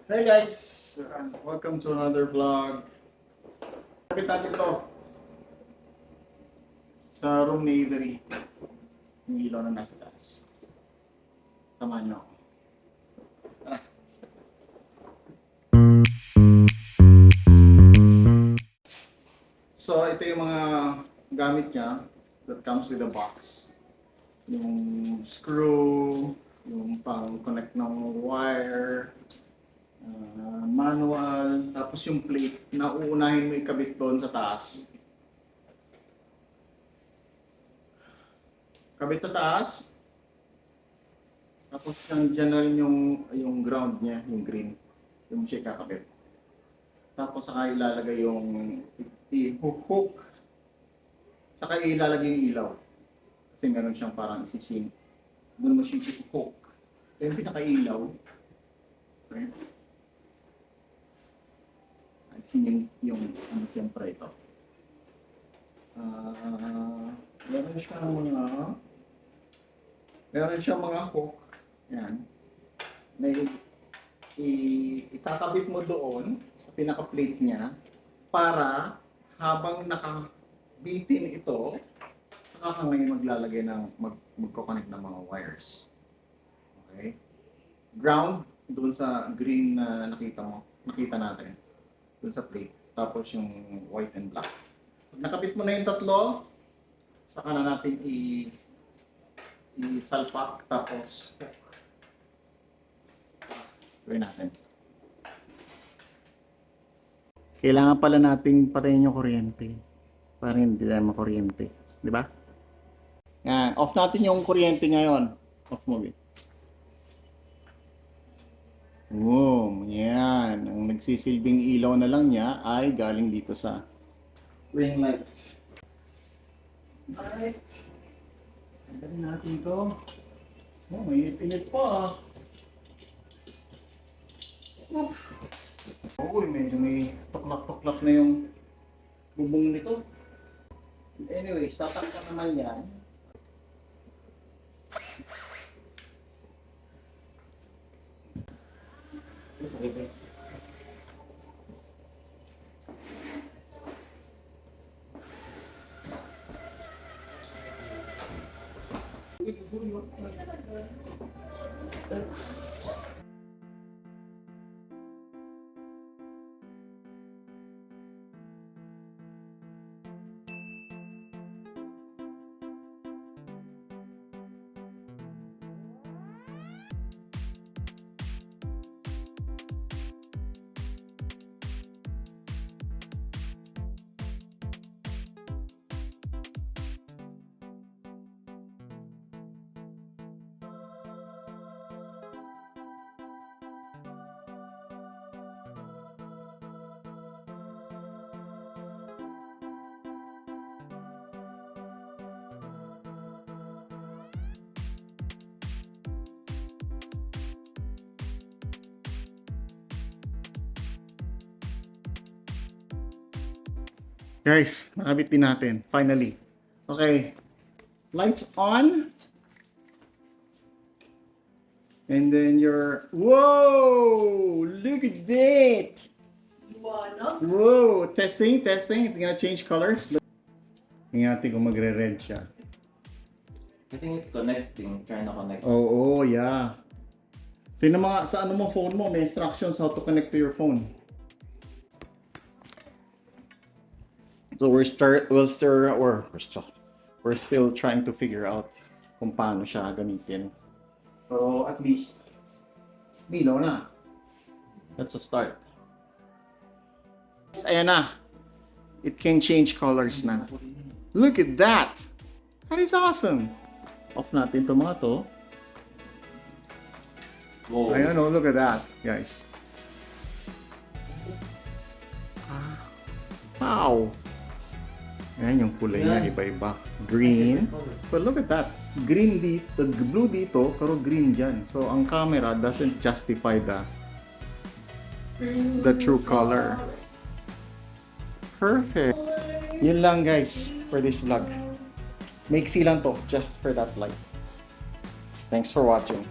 Hey guys! Welcome to another vlog. Kapit natin to sa room ni Avery. Yung ilaw na nasa taas. Samahan nyo ako. Tara! So ito yung mga gamit niya that comes with a box. Yung screw, yung pang-connect ng wire, manual, tapos yung plate na uunahin mo ikabit doon sa taas. Kabit sa taas. Tapos dyan na rin yung ground niya, yung green. Yung siya kakabit. Tapos saka ilalagay yung hook. Saka ilalagay yung ilaw. Kasi meron siyang parang isising. Doon mo siya hook. Yung pinaka-ilaw. Okay. Yung ano siyempre ito. Meron siyang mga hook. Yan. Ikakabit mo doon sa pinaka-plate niya para habang nakabitin ito, saka ka ngayon maglalagay ng magko-connect ng mga wires. Okay? Ground doon sa green na nakita natin. Doon sa plate. Tapos yung white and black. Pag nakabit mo na yung tatlo, saka na natin i-salpak tapos hook. Gawin natin. Kailangan pala nating patayin yung kuryente para hindi tayo makuryente. Di ba? Yan. Off natin yung kuryente ngayon. Off mo, babe. Boom. Yan. Ang nagsisilbing ilaw na lang niya ay galing dito sa ring light. Alright. Tanggalin natin ito. Oh, may init pa. Oof. Oo, medyo may tuklak-tuklak na yung bubong nito. Anyways, tatanggal naman yan. Okay. Guys, nakabit din natin. Finally. Okay. Lights on. And then whoa! Look at that! Whoa! Testing. It's gonna change colors. Tingnan natin kung magre-red siya. I think it's connecting. Trying to connect. Oh, yeah. Tingnan mga sa ano mo phone mo, may instructions how to connect to your phone. So we're still trying to figure out kung paano siya gamitin. Pero at least bilaw na. That's a start. Ayan na. It can change colors na. Look at that. That is awesome. Off natin ito mga to. Whoa. Ayan, oh, look at that, guys. Wow. Ayan yung kulay niya, iba-iba. Green. But look at that. Green dito, blue dito, pero green dyan. So, ang camera doesn't justify the true color. Perfect. Yun lang guys for this vlog. Maiksi lang to, just for that light. Thanks for watching.